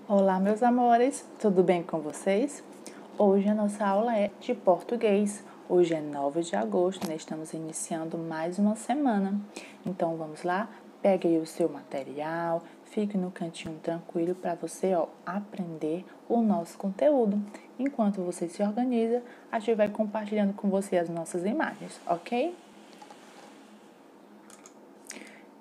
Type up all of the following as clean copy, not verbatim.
Olá, meus amores, tudo bem com vocês? Hoje a nossa aula é de português. Hoje é 9 de agosto, nós estamos iniciando mais uma semana. Então, vamos lá? Pegue aí o seu material, fique no cantinho tranquilo para você aprender o nosso conteúdo. Enquanto você se organiza, a gente vai compartilhando com você as nossas imagens, ok?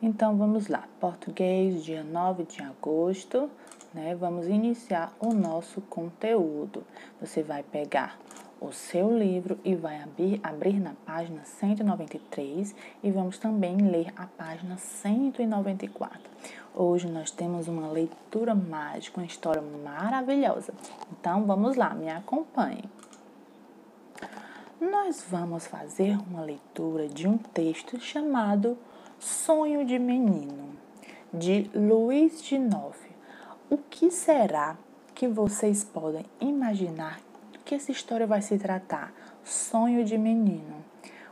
Então, vamos lá. Português, dia 9 de agosto, né? Vamos iniciar o nosso conteúdo. Você vai pegar o seu livro e vai abrir na página 193 e vamos também ler a página 194. Hoje nós temos uma leitura mágica, uma história maravilhosa. Então, vamos lá, me acompanhe. Nós vamos fazer uma leitura de um texto chamado Sonho de Menino, de Luiz de Nove. O que será que vocês podem imaginar que essa história vai se tratar? Sonho de Menino.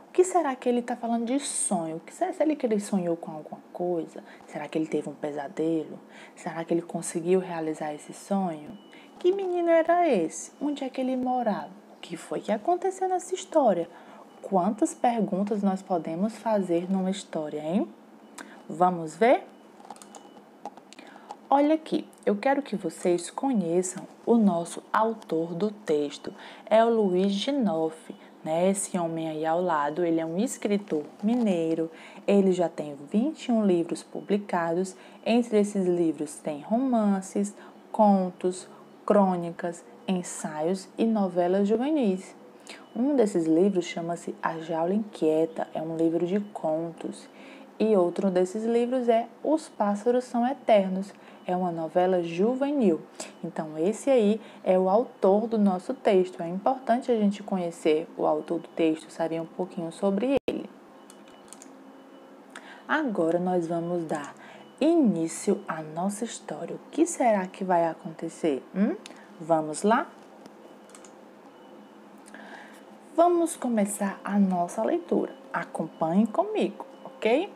O que será que ele está falando de sonho? Será que ele sonhou com alguma coisa? Será que ele teve um pesadelo? Será que ele conseguiu realizar esse sonho? Que menino era esse? Onde é que ele morava? O que foi que aconteceu nessa história? Quantas perguntas nós podemos fazer numa história, hein? Vamos ver? Olha aqui, eu quero que vocês conheçam o nosso autor do texto. É o Luiz de Noff, né? Esse homem aí ao lado, ele é um escritor mineiro. Ele já tem 21 livros publicados. Entre esses livros tem romances, contos, crônicas, ensaios e novelas juvenis. Um desses livros chama-se A Jaula Inquieta, é um livro de contos. E outro desses livros é Os Pássaros São Eternos, é uma novela juvenil. Então, esse aí é o autor do nosso texto. É importante a gente conhecer o autor do texto, saber um pouquinho sobre ele. Agora, nós vamos dar início à nossa história. O que será que vai acontecer? Vamos lá? Vamos começar a nossa leitura. Acompanhe comigo, ok?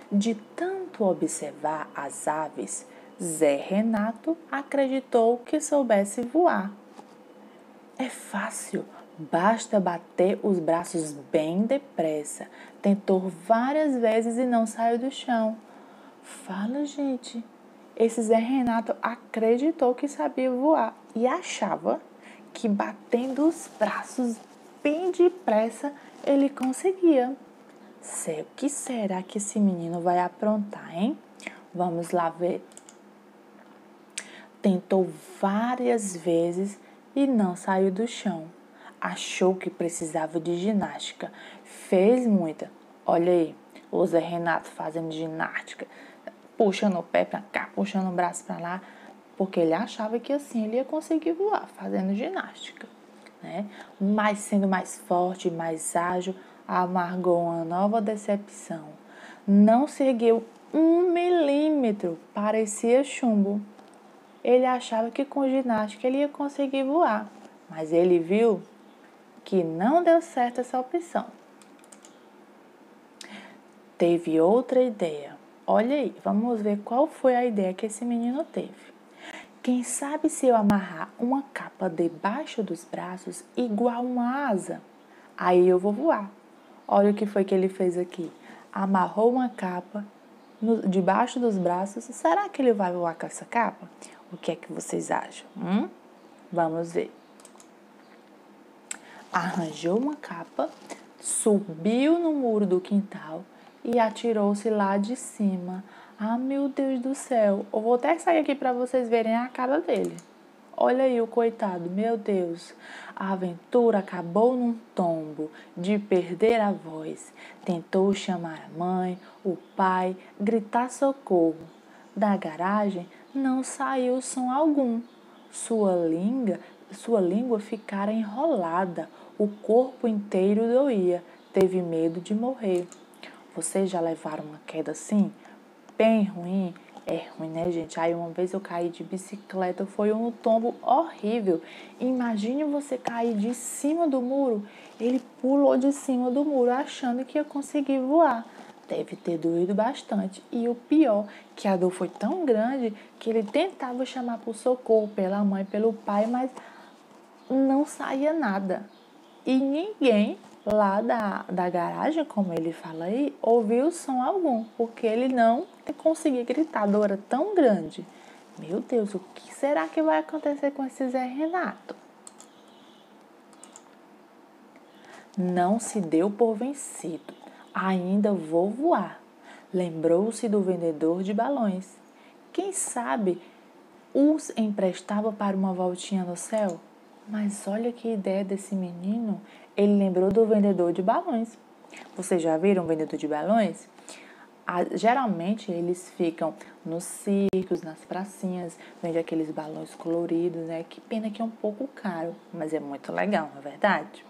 De tanto observar as aves, Zé Renato acreditou que soubesse voar. É fácil, basta bater os braços bem depressa. Tentou várias vezes e não saiu do chão. Fala, gente. Esse Zé Renato acreditou que sabia voar e achava que batendo os braços bem depressa ele conseguia. O que será que esse menino vai aprontar, hein? Vamos lá ver. Tentou várias vezes e não saiu do chão. Achou que precisava de ginástica. Fez muita. Olha aí, o Zé Renato fazendo ginástica. Puxando o pé pra cá, puxando o braço pra lá. Porque ele achava que assim ele ia conseguir voar, fazendo ginástica, né? Mas sendo mais forte, mais ágil, amargou uma nova decepção. Não seguiu 1 milímetro, parecia chumbo. Ele achava que com ginástica ele ia conseguir voar, mas ele viu que não deu certo essa opção. Teve outra ideia. Olha aí, vamos ver qual foi a ideia que esse menino teve. Quem sabe se eu amarrar uma capa debaixo dos braços igual uma asa? Aí eu vou voar. Olha o que foi que ele fez aqui. Amarrou uma capa debaixo dos braços. Será que ele vai voar com essa capa? O que é que vocês acham? Vamos ver. Arranjou uma capa, subiu no muro do quintal e atirou-se lá de cima. Ah, meu Deus do céu. Eu vou até sair aqui para vocês verem a cara dele. Olha aí o coitado, meu Deus. A aventura acabou num tombo de perder a voz. Tentou chamar a mãe, o pai, gritar socorro. Da garagem não saiu som algum. Sua língua ficara enrolada. O corpo inteiro doía. Teve medo de morrer. Vocês já levaram uma queda assim? Bem ruim? É ruim, né, gente? Aí uma vez eu caí de bicicleta, foi um tombo horrível. Imagine você cair de cima do muro. Ele pulou de cima do muro achando que ia conseguir voar. Deve ter doído bastante. E o pior, que a dor foi tão grande que ele tentava chamar por socorro pela mãe, pelo pai, mas não saía nada. E ninguém lá da garagem, como ele fala aí, ouviu som algum, porque ele não conseguia gritar, a dor era tão grande. Meu Deus, o que será que vai acontecer com esse Zé Renato? Não se deu por vencido. Ainda vou voar. Lembrou-se do vendedor de balões. Quem sabe os emprestava para uma voltinha no céu? Mas olha que ideia desse menino. Ele lembrou do vendedor de balões. Vocês já viram um vendedor de balões? Geralmente eles ficam nos circos, nas pracinhas, vende aqueles balões coloridos, né? Que pena que é um pouco caro, mas é muito legal, não é verdade?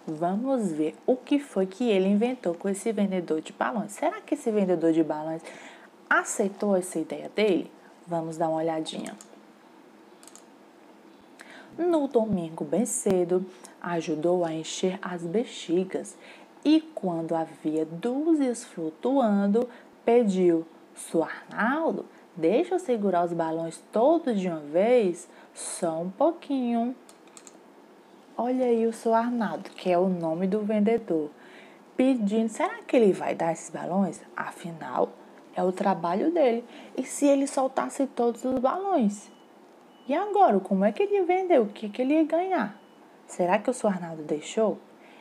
Vamos ver o que foi que ele inventou com esse vendedor de balões. Será que esse vendedor de balões aceitou essa ideia dele? Vamos dar uma olhadinha. No domingo, bem cedo, ajudou a encher as bexigas e, quando havia dúzias flutuando, pediu: "Sr. Arnaldo, deixa eu segurar os balões todos de uma vez? Só um pouquinho." Olha aí o Sr. Arnaldo, que é o nome do vendedor, pedindo: será que ele vai dar esses balões? Afinal, é o trabalho dele. E se ele soltasse todos os balões? E agora, como é que ele ia vender? O que ele ia ganhar? Será que o Sr. Arnaldo deixou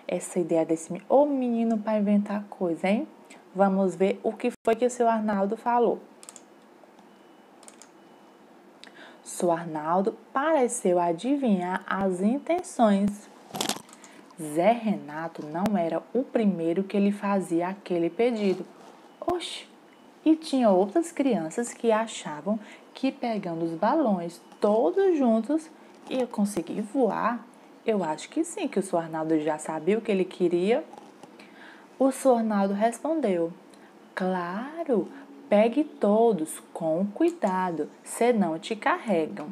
essa ideia desse menino para inventar coisa, hein? Vamos ver o que foi que o Sr. Arnaldo falou. Sr. Arnaldo pareceu adivinhar as intenções. Zé Renato não era o primeiro que lhe fazia aquele pedido. Oxe! E tinha outras crianças que achavam que pegando os balões todos juntos ia conseguir voar. Eu acho que sim, que o Sr. Arnaldo já sabia o que ele queria. O Sr. Arnaldo respondeu: "Claro, pegue todos com cuidado, senão te carregam."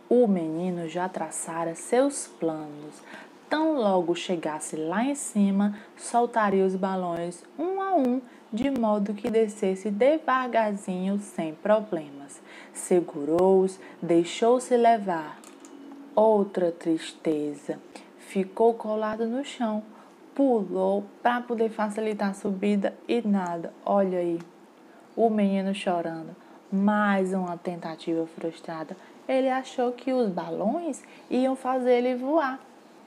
O menino já traçara seus planos. Tão logo chegasse lá em cima, soltaria os balões um a um, de modo que descesse devagarzinho, sem problemas. Segurou-os, deixou-se levar. Outra tristeza. Ficou colado no chão, pulou para poder facilitar a subida e nada. Olha aí, o menino chorando. Mais uma tentativa frustrada. Ele achou que os balões iam fazer ele voar,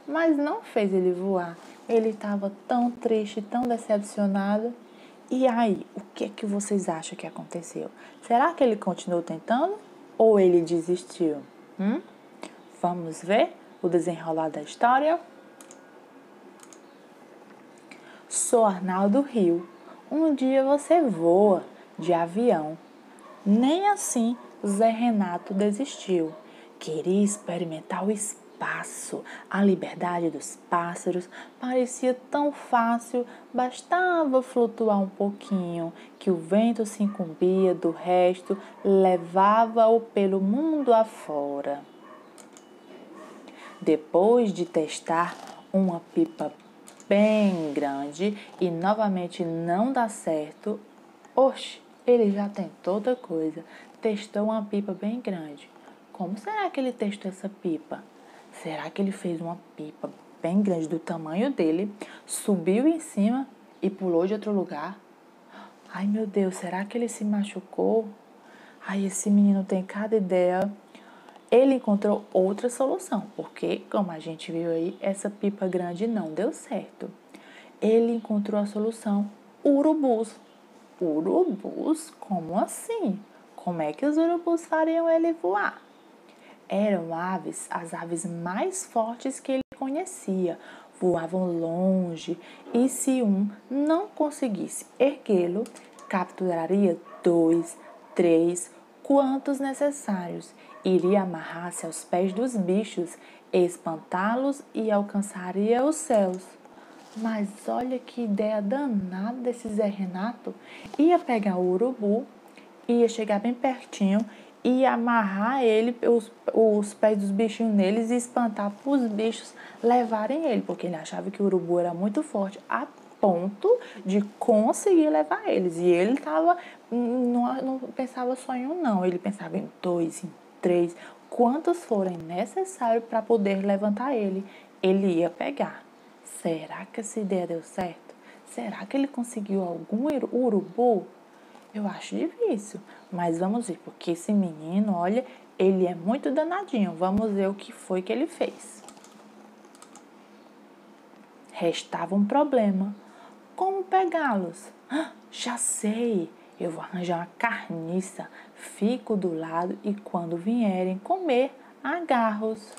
mas não fez ele voar. Ele estava tão triste, tão decepcionado. E aí, o que é que vocês acham que aconteceu? Será que ele continuou tentando ou ele desistiu? Vamos ver o desenrolar da história? Sou Arnaldo Rio. Um dia você voa de avião. Nem assim Zé Renato desistiu. Queria experimentar o espaço. A liberdade dos pássaros parecia tão fácil, bastava flutuar um pouquinho, que o vento se incumbia do resto, levava-o pelo mundo afora. Depois de testar uma pipa bem grande e novamente não dá certo, oxe, ele já tentou outra coisa. Testou uma pipa bem grande. Como será que ele testou essa pipa? Será que ele fez uma pipa bem grande do tamanho dele, subiu em cima e pulou de outro lugar? Ai, meu Deus, será que ele se machucou? Ai, esse menino tem cada ideia. Ele encontrou outra solução, porque, como a gente viu aí, essa pipa grande não deu certo. Ele encontrou a solução: urubus. Urubus? Como assim? Como é que os urubus fariam ele voar? Eram aves, as aves mais fortes que ele conhecia. Voavam longe e, se um não conseguisse erguê-lo, capturaria 2, 3, quantos necessários. Iria amarrar-se aos pés dos bichos, espantá-los e alcançaria os céus. Mas olha que ideia danada desse Zé Renato. Ia pegar o urubu, ia chegar bem pertinho, ia amarrar ele, os pés dos bichinhos neles e espantar para os bichos levarem ele, porque ele achava que o urubu era muito forte, a ponto de conseguir levar eles. E ele não pensava só em um, não. Ele pensava em 2, em 3, quantos forem necessários para poder levantar ele. Ele ia pegar. Será que essa ideia deu certo? Será que ele conseguiu algum urubu? Eu acho difícil, mas vamos ver, porque esse menino, olha, ele é muito danadinho. Vamos ver o que foi que ele fez. Restava um problema. Como pegá-los? Já sei, eu vou arranjar uma carniça, fico do lado e quando vierem comer, agarro-os.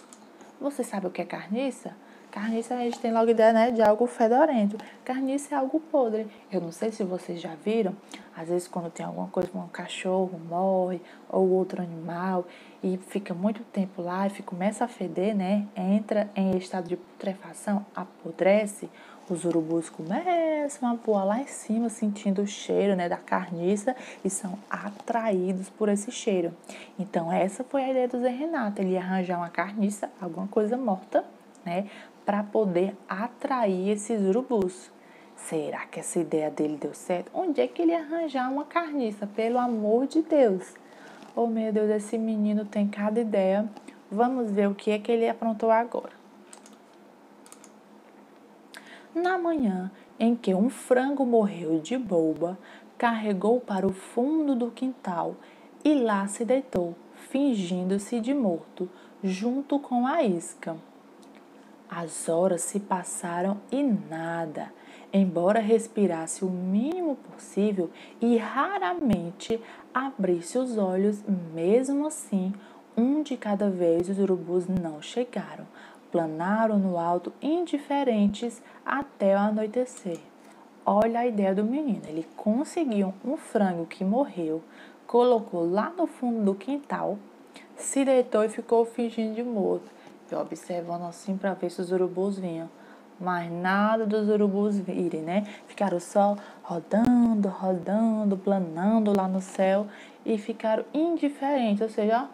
Você sabe o que é carniça? Carniça, a gente tem logo ideia, né, de algo fedorento. Carniça é algo podre. Eu não sei se vocês já viram, às vezes quando tem alguma coisa, um cachorro morre ou outro animal e fica muito tempo lá e começa a feder, né, entra em estado de putrefação, apodrece, os urubus começam a voar lá em cima, sentindo o cheiro, né, da carniça e são atraídos por esse cheiro. Então, essa foi a ideia do Zé Renato. Ele ia arranjar uma carniça, alguma coisa morta, né, para poder atrair esses urubus. Será que essa ideia dele deu certo? Onde é que ele ia arranjar uma carniça? Pelo amor de Deus! Oh, meu Deus, esse menino tem cada ideia. Vamos ver o que é que ele aprontou agora. Na manhã em que um frango morreu de boba, carregou para o fundo do quintal e lá se deitou, fingindo-se de morto, junto com a isca. As horas se passaram e nada, embora respirasse o mínimo possível e raramente abrisse os olhos, mesmo assim, um de cada vez os urubus não chegaram. Planaram no alto indiferentes até o anoitecer. Olha a ideia do menino, ele conseguiu um frango que morreu, colocou lá no fundo do quintal, se deitou e ficou fingindo de morto, e observando assim para ver se os urubus vinham. Mas nada dos urubus virem, né? Ficaram só rodando, rodando, planando lá no céu e ficaram indiferentes, ou seja,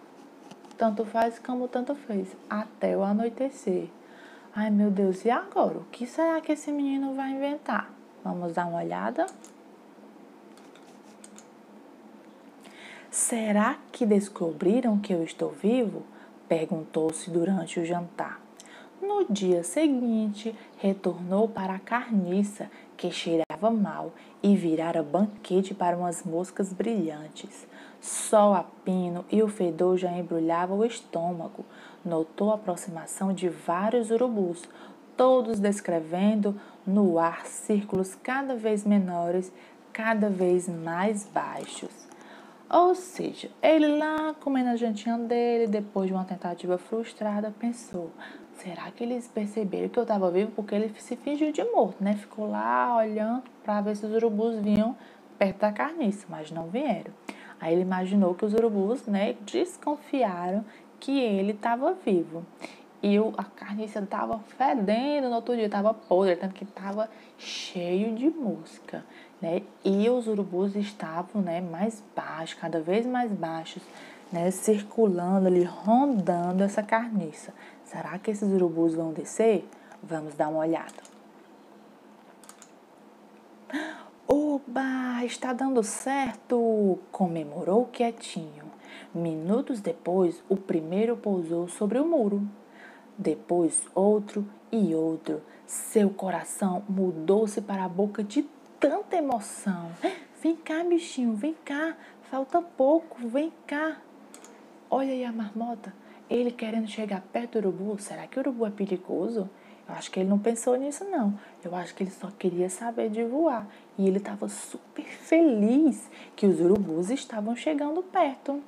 tanto faz como tanto fez, até o anoitecer. Ai, meu Deus, e agora? O que será que esse menino vai inventar? Vamos dar uma olhada? Será que descobriram que eu estou vivo? Perguntou-se durante o jantar. No dia seguinte, retornou para a carniça, que cheirava mal, e virara banquete para umas moscas brilhantes. Sol a pino e o fedor já embrulhava o estômago. Notou a aproximação de vários urubus, todos descrevendo no ar círculos cada vez menores, cada vez mais baixos. Ou seja, ele lá comendo a jantinha dele, depois de uma tentativa frustrada, pensou: será que eles perceberam que eu estava vivo? Porque ele se fingiu de morto, né? Ficou lá olhando para ver se os urubus vinham perto da carniça, mas não vieram. Aí ele imaginou que os urubus, né, desconfiaram que ele estava vivo. E a carniça estava fedendo no outro dia, estava podre, tanto que estava cheio de mosca, né? E os urubus estavam, né, mais baixos, cada vez mais baixos, né, circulando ali, rondando essa carniça. Será que esses urubus vão descer? Vamos dar uma olhada. Oba, está dando certo! Comemorou quietinho. Minutos depois, o primeiro pousou sobre o muro. Depois outro e outro. Seu coração mudou-se para a boca de tanta emoção. Vem cá, bichinho, vem cá. Falta pouco, vem cá. Olha aí a marmota. Ele querendo chegar perto do urubu. Será que o urubu é perigoso? Eu acho que ele não pensou nisso, não. Eu acho que ele só queria saber de voar. E ele estava super feliz que os urubus estavam chegando perto.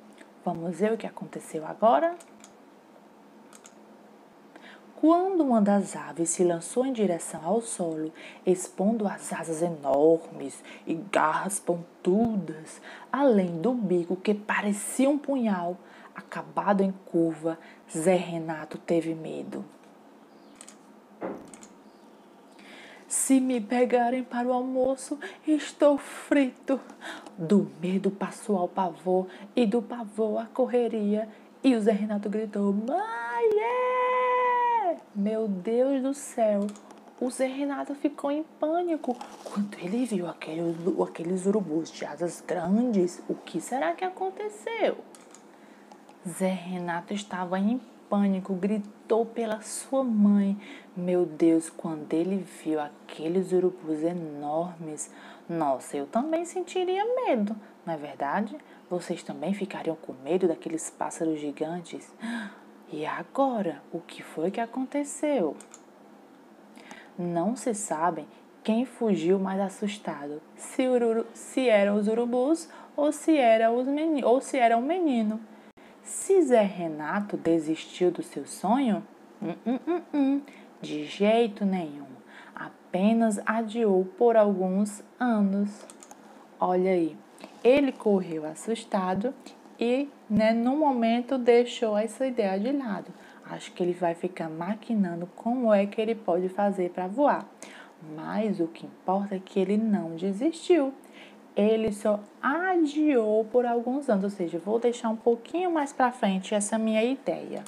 Vamos ver o que aconteceu agora? Quando uma das aves se lançou em direção ao solo, expondo as asas enormes e garras pontudas, além do bico que parecia um punhal, acabado em curva, Zé Renato teve medo. Se me pegarem para o almoço, estou frito. Do medo passou ao pavor e do pavor à correria. E o Zé Renato gritou: Mãe! Meu Deus do céu! O Zé Renato ficou em pânico quando ele viu aqueles urubus de asas grandes. O que será que aconteceu? Zé Renato estava em pânico, gritou pela sua mãe. Meu Deus, quando ele viu aqueles urubus enormes, nossa, eu também sentiria medo, não é verdade? Vocês também ficariam com medo daqueles pássaros gigantes? E agora, o que foi que aconteceu? Não se sabe quem fugiu mais assustado, se eram os urubus ou se era o menino. Se Zé Renato desistiu do seu sonho? De jeito nenhum. Apenas adiou por alguns anos. Olha aí, ele correu assustado e, no momento, deixou essa ideia de lado. Acho que ele vai ficar maquinando como é que ele pode fazer para voar. Mas o que importa é que ele não desistiu. Ele só adiou por alguns anos, ou seja, vou deixar um pouquinho mais para frente essa minha ideia.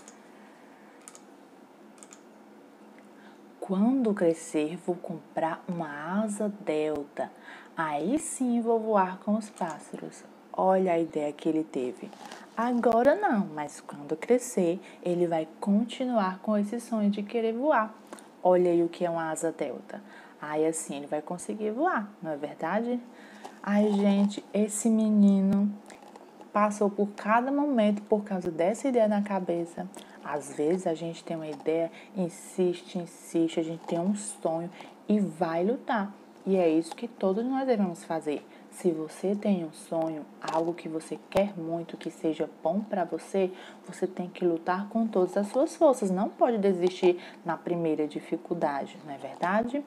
Quando crescer, vou comprar uma asa delta. Aí sim vou voar com os pássaros. Olha a ideia que ele teve. Agora não, mas quando crescer, ele vai continuar com esse sonho de querer voar. Olha aí o que é uma asa delta. Aí assim ele vai conseguir voar, não é verdade? Ai, gente, esse menino passou por cada momento por causa dessa ideia na cabeça. Às vezes a gente tem uma ideia, insiste, a gente tem um sonho e vai lutar. E é isso que todos nós devemos fazer. Se você tem um sonho, algo que você quer muito, que seja bom para você, você tem que lutar com todas as suas forças. Não pode desistir na primeira dificuldade, não é verdade?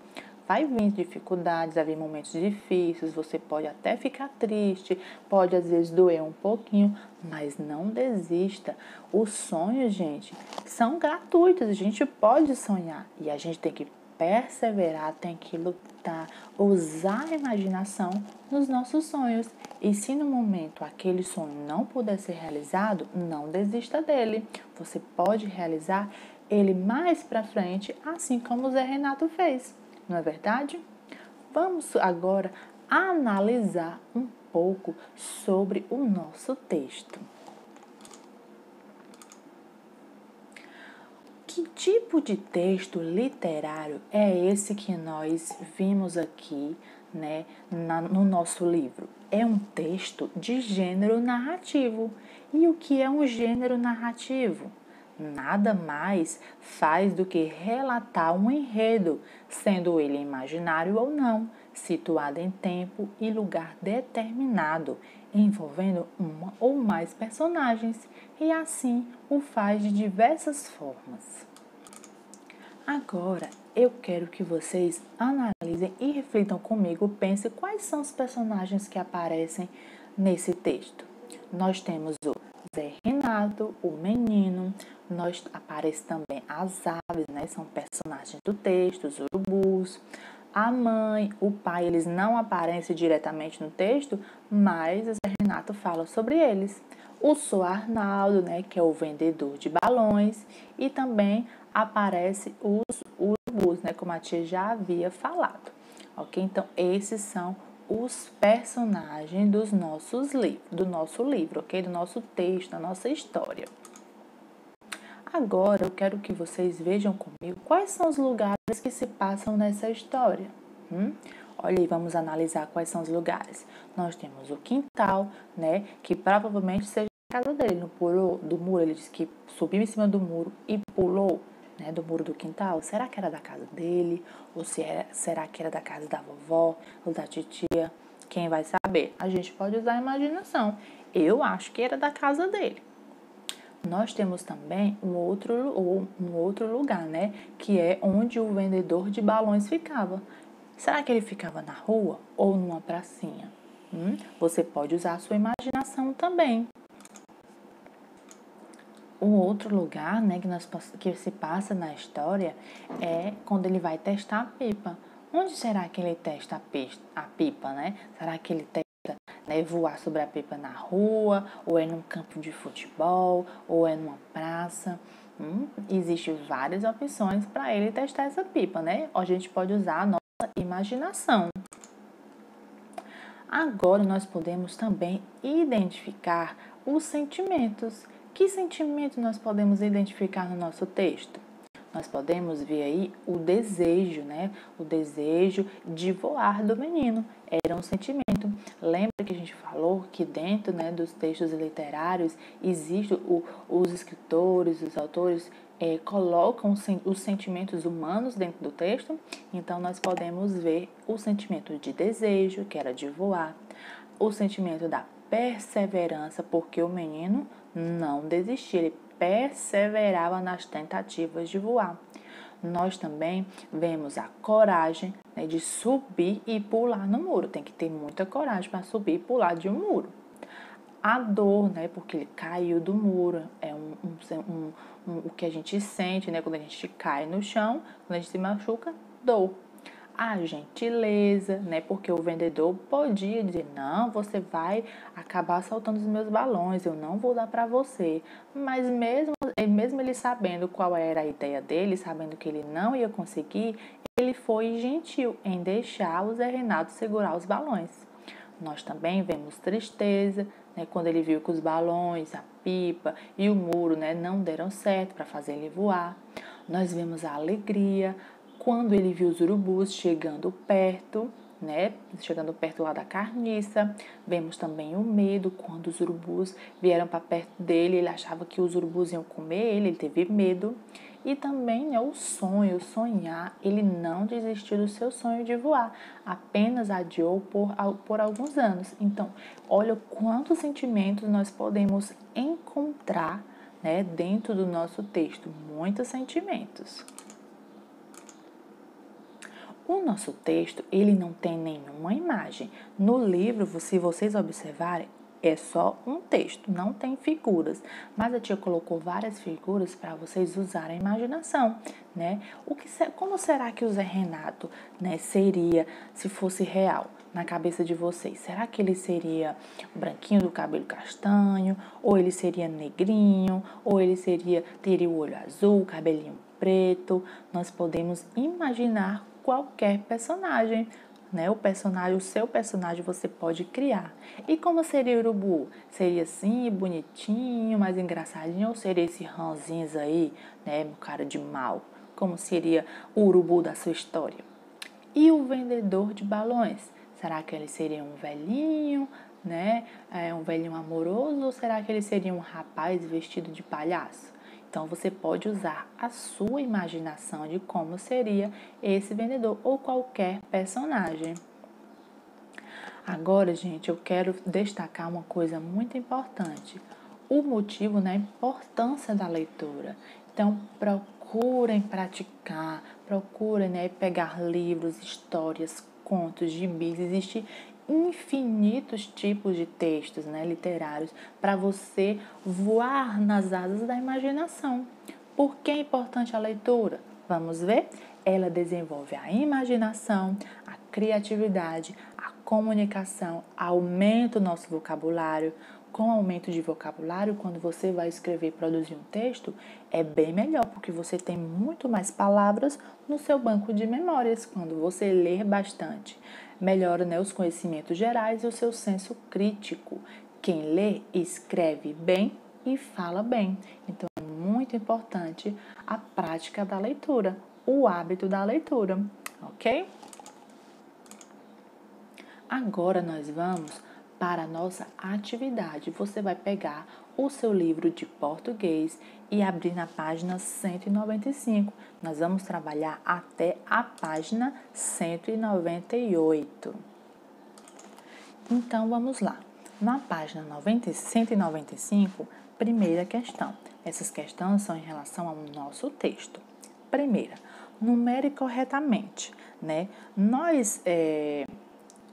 Vai vir dificuldades, vai vir momentos difíceis, você pode até ficar triste, pode às vezes doer um pouquinho, mas não desista. Os sonhos, gente, são gratuitos, a gente pode sonhar e a gente tem que perseverar, tem que lutar, usar a imaginação nos nossos sonhos. E se no momento aquele sonho não puder ser realizado, não desista dele. Você pode realizar ele mais para frente, assim como o Zé Renato fez. Não é verdade? Vamos agora analisar um pouco sobre o nosso texto. Que tipo de texto literário é esse que nós vimos aqui, no nosso livro? É um texto de gênero narrativo. E o que é um gênero narrativo? Nada mais faz do que relatar um enredo, sendo ele imaginário ou não, situado em tempo e lugar determinado, envolvendo uma ou mais personagens, e assim o faz de diversas formas. Agora, eu quero que vocês analisem e reflitam comigo, pensem quais são os personagens que aparecem nesse texto. Nós temos o Zé Renato, o menino, aparece também as aves, são personagens do texto, os urubus, a mãe, o pai, eles não aparecem diretamente no texto, mas o Zé Renato fala sobre eles. O Sr. Arnaldo, que é o vendedor de balões, e também aparece os urubus, como a tia já havia falado. Ok? Então, esses são os personagens do nosso livro, ok? Do nosso texto, da nossa história. Agora, eu quero que vocês vejam comigo quais são os lugares que se passam nessa história. Olha aí, vamos analisar quais são os lugares. Nós temos o quintal, que provavelmente seja a casa dele. Não pulou do muro, ele disse que subiu em cima do muro e pulou, do muro do quintal. Será que era da casa dele? Ou será que era da casa da vovó ou da titia? Quem vai saber? A gente pode usar a imaginação. Eu acho que era da casa dele. Nós temos também um outro lugar, que é onde o vendedor de balões ficava. Será que ele ficava na rua ou numa pracinha? Você pode usar a sua imaginação também. Um outro lugar, que se passa na história é quando ele vai testar a pipa. Onde será que ele testa a pipa, Será que ele testa voar sobre a pipa na rua, ou é num campo de futebol, ou é numa praça? Existem várias opções para ele testar essa pipa, né? A gente pode usar a nossa imaginação. Agora, nós podemos também identificar os sentimentos. Que sentimentos nós podemos identificar no nosso texto? Nós podemos ver aí o desejo, né? O desejo de voar do menino. Era um sentimento. Lembra que a gente falou que dentro, né, dos textos literários, existem os escritores, os autores, colocam os sentimentos humanos dentro do texto. Então, nós podemos ver o sentimento de desejo, que era de voar, o sentimento da perseverança, porque o menino não desistia, ele perseverava nas tentativas de voar. Nós também vemos a coragem, né, de subir e pular no muro. Tem que ter muita coragem para subir e pular de um muro. A dor, né, porque ele caiu do muro, é o que a gente sente, né, quando a gente cai no chão, quando a gente se machuca, dor. A gentileza, né, porque o vendedor podia dizer, não, você vai acabar soltando os meus balões, eu não vou dar para você. Mas mesmo ele sabendo qual era a ideia dele, sabendo que ele não ia conseguir, ele foi gentil em deixar o Zé Renato segurar os balões. Nós também vemos tristeza, né, quando ele viu que os balões, a pipa e o muro, né, não deram certo para fazer ele voar. Nós vemos a alegria quando ele viu os urubus chegando perto, né, chegando perto lá da carniça. Vemos também o medo quando os urubus vieram para perto dele, ele achava que os urubus iam comer ele teve medo. E também, né, o sonho, sonhar, ele não desistiu do seu sonho de voar, apenas adiou por alguns anos. Então, olha quantos sentimentos nós podemos encontrar, né, dentro do nosso texto, muitos sentimentos. O nosso texto, ele não tem nenhuma imagem. No livro, se vocês observarem, é só um texto, não tem figuras. Mas a tia colocou várias figuras para vocês usarem a imaginação, né? Como será que o Zé Renato, né, seria se fosse real na cabeça de vocês? Será que ele seria branquinho do cabelo castanho? Ou ele seria negrinho? Ou ele teria o olho azul, cabelinho preto? Nós podemos imaginar qualquer personagem, né? O seu personagem você pode criar. E como seria o urubu? Seria assim, bonitinho, mais engraçadinho, ou seria esse ranzinza aí, né, cara de mal? Como seria o urubu da sua história? E o vendedor de balões? Será que ele seria um velhinho, né? Um velhinho amoroso, ou será que ele seria um rapaz vestido de palhaço? Então, você pode usar a sua imaginação de como seria esse vendedor ou qualquer personagem. Agora, gente, eu quero destacar uma coisa muito importante. O motivo, né, a importância da leitura. Então, procurem praticar, procurem, né, pegar livros, histórias, contos, gibis. Existem infinitos tipos de textos, né, literários para você voar nas asas da imaginação. Por que é importante a leitura? Vamos ver? Ela desenvolve a imaginação, a criatividade, a comunicação, aumenta o nosso vocabulário. Com aumento de vocabulário, quando você vai escrever e produzir um texto, é bem melhor, porque você tem muito mais palavras no seu banco de memórias, quando você ler bastante. Melhora, né, os conhecimentos gerais e o seu senso crítico. Quem lê, escreve bem e fala bem. Então, é muito importante a prática da leitura, o hábito da leitura, ok? Agora nós vamos para a nossa atividade. Você vai pegar o seu livro de português e abrir na página 195. Nós vamos trabalhar até a página 198. Então, vamos lá. Na página 195, primeira questão. Essas questões são em relação ao nosso texto. Primeira, numere corretamente, né? Nós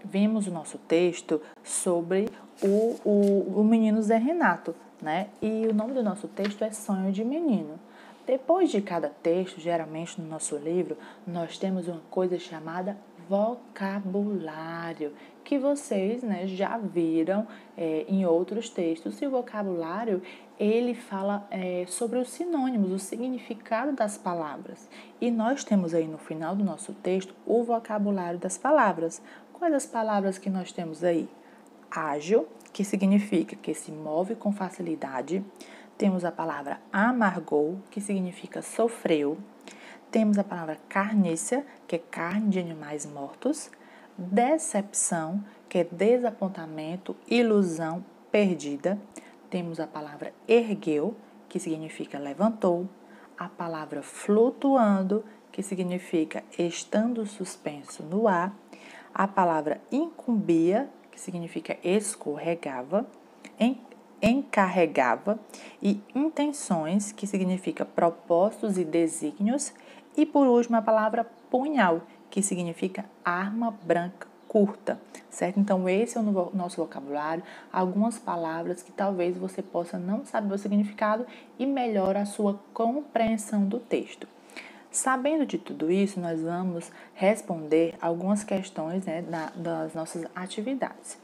vimos o nosso texto sobre o menino Zé Renato, né? E o nome do nosso texto é Sonho de Menino. Depois de cada texto, geralmente no nosso livro, nós temos uma coisa chamada vocabulário, que vocês, né, já viram em outros textos. E o vocabulário, ele fala sobre os sinônimos, o significado das palavras. E nós temos aí no final do nosso texto o vocabulário das palavras. Quais as palavras que nós temos aí? Ágil, que significa que se move com facilidade. Temos a palavra amargou, que significa sofreu. Temos a palavra carnícia, que é carne de animais mortos. Decepção, que é desapontamento, ilusão, perdida. Temos a palavra ergueu, que significa levantou. A palavra flutuando, que significa estando suspenso no ar. A palavra incumbia, que significa escorregava, encarregava, e intenções, que significa propósitos e desígnios, e por último a palavra punhal, que significa arma branca curta, certo? Então esse é o nosso vocabulário, algumas palavras que talvez você possa não saber o significado e melhora a sua compreensão do texto. Sabendo de tudo isso, nós vamos responder algumas questões, né, das nossas atividades.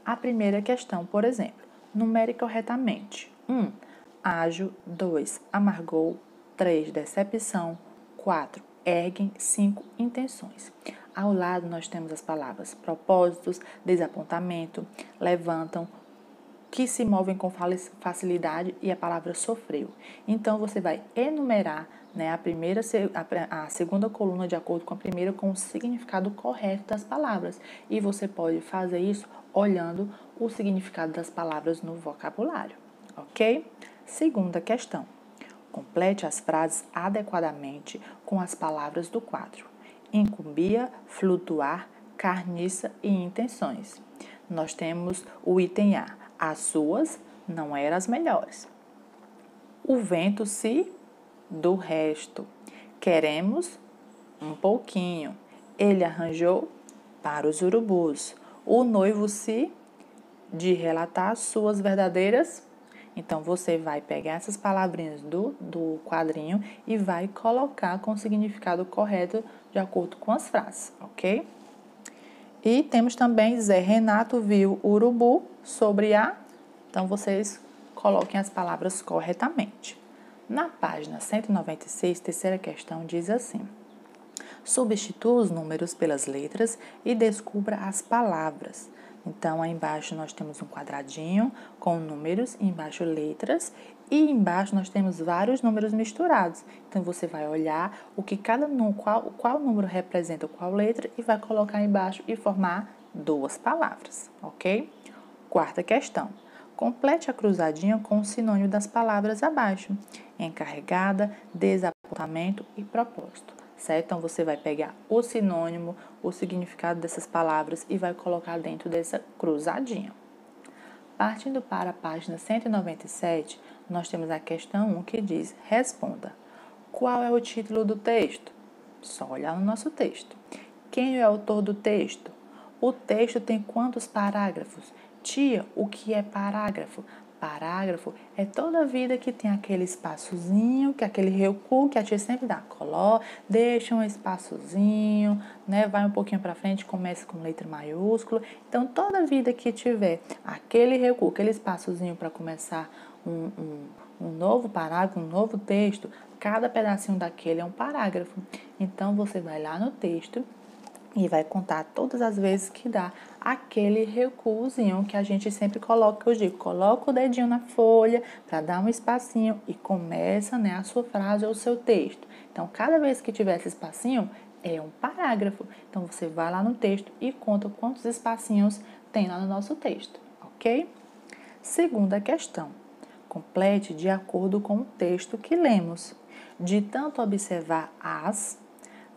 A primeira questão, por exemplo, numere corretamente. 1. Ágil. 2. Amargou. 3. Decepção. 4. Erguem. 5. Intenções. Ao lado nós temos as palavras propósitos, desapontamento, levantam, que se movem com facilidade e a palavra sofreu. Então, você vai enumerar, né, a segunda coluna de acordo com a primeira, com o significado correto das palavras. E você pode fazer isso olhando o significado das palavras no vocabulário, ok? Segunda questão. Complete as frases adequadamente com as palavras do quadro. Incumbia, flutuar, carniça e intenções. Nós temos o item A. As suas não eram as melhores. O vento se do resto. Queremos um pouquinho. Ele arranjou para os urubus. O noivo se de relatar as suas verdadeiras. Então, você vai pegar essas palavrinhas do quadrinho e vai colocar com o significado correto de acordo com as frases, ok? E temos também Zé Renato viu urubu sobre a... Então, vocês coloquem as palavras corretamente. Na página 196, terceira questão, diz assim: substitua os números pelas letras e descubra as palavras. Então, aí embaixo nós temos um quadradinho com números, embaixo letras, e embaixo nós temos vários números misturados. Então, você vai olhar o que qual número representa qual letra e vai colocar embaixo e formar duas palavras, ok? Quarta questão. Complete a cruzadinha com o sinônimo das palavras abaixo: encarregada, desapontamento e propósito. Certo? Então, você vai pegar o sinônimo, o significado dessas palavras e vai colocar dentro dessa cruzadinha. Partindo para a página 197, nós temos a questão 1 que diz: responda. Qual é o título do texto? Só olhar no nosso texto. Quem é o autor do texto? O texto tem quantos parágrafos? Tia, o que é parágrafo? Parágrafo é toda a vida que tem aquele espaçozinho, que aquele recuo que a tia sempre dá. Deixa um espaçozinho, né? Vai um pouquinho para frente, começa com letra maiúscula. Então, toda vida que tiver aquele recuo, aquele espaçozinho para começar um novo parágrafo, um novo texto, cada pedacinho daquele é um parágrafo. Então, você vai lá no texto e vai contar todas as vezes que dá aquele recuozinho que a gente sempre coloca. Eu digo, coloca o dedinho na folha para dar um espacinho e começa, né, a sua frase ou o seu texto. Então, cada vez que tiver esse espacinho, é um parágrafo. Então, você vai lá no texto e conta quantos espacinhos tem lá no nosso texto, ok? Segunda questão. Complete de acordo com o texto que lemos. De tanto observar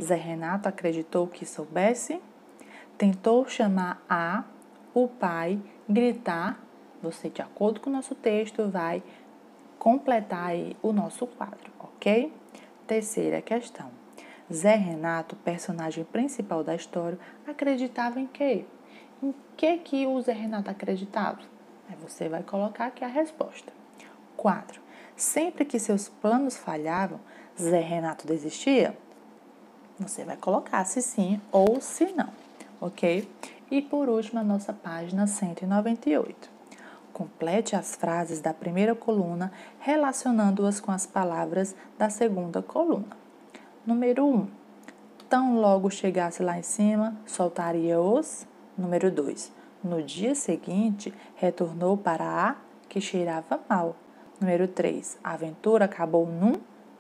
Zé Renato acreditou que soubesse, tentou chamar o pai, gritar. Você, de acordo com o nosso texto, vai completar aí o nosso quadro, ok? Terceira questão. Zé Renato, personagem principal da história, acreditava em quê? Em que o Zé Renato acreditava? Aí você vai colocar aqui a resposta. 4. Sempre que seus planos falhavam, Zé Renato desistia? Você vai colocar se sim ou se não, ok? E por último, a nossa página 198. Complete as frases da primeira coluna relacionando-as com as palavras da segunda coluna. Número 1. Tão logo chegasse lá em cima, soltaria os. Número 2. No dia seguinte, retornou para a que cheirava mal. Número 3. A aventura acabou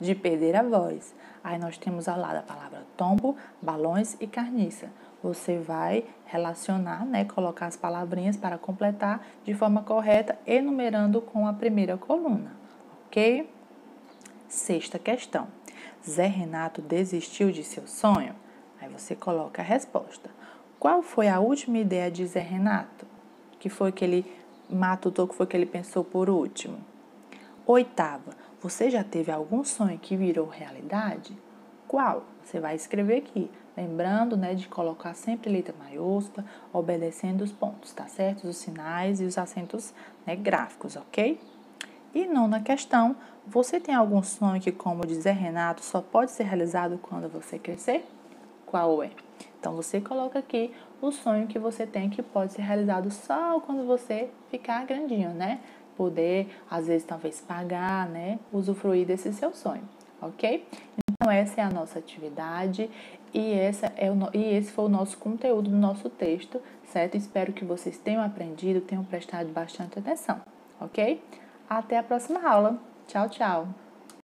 de perder a voz. Aí nós temos ao lado a palavra tombo, balões e carniça. Você vai relacionar, né, colocar as palavrinhas para completar de forma correta, enumerando com a primeira coluna, ok? Sexta questão. Zé Renato desistiu de seu sonho? Aí você coloca a resposta. Qual foi a última ideia de Zé Renato? Que foi que ele matutou, que foi que ele pensou por último? Oitava. Você já teve algum sonho que virou realidade? Qual? Você vai escrever aqui. Lembrando, né, de colocar sempre letra maiúscula, obedecendo os pontos, tá certo? Os sinais e os acentos, né, gráficos, ok? E nona questão, você tem algum sonho que, como dizer Renato, só pode ser realizado quando você crescer? Qual é? Então, você coloca aqui o sonho que você tem que pode ser realizado só quando você ficar grandinho, né? Poder, às vezes, talvez pagar, né? Usufruir desse seu sonho, ok? Então, essa é a nossa atividade e esse foi o nosso conteúdo do nosso texto, certo? Espero que vocês tenham aprendido, tenham prestado bastante atenção, ok? Até a próxima aula. Tchau, tchau!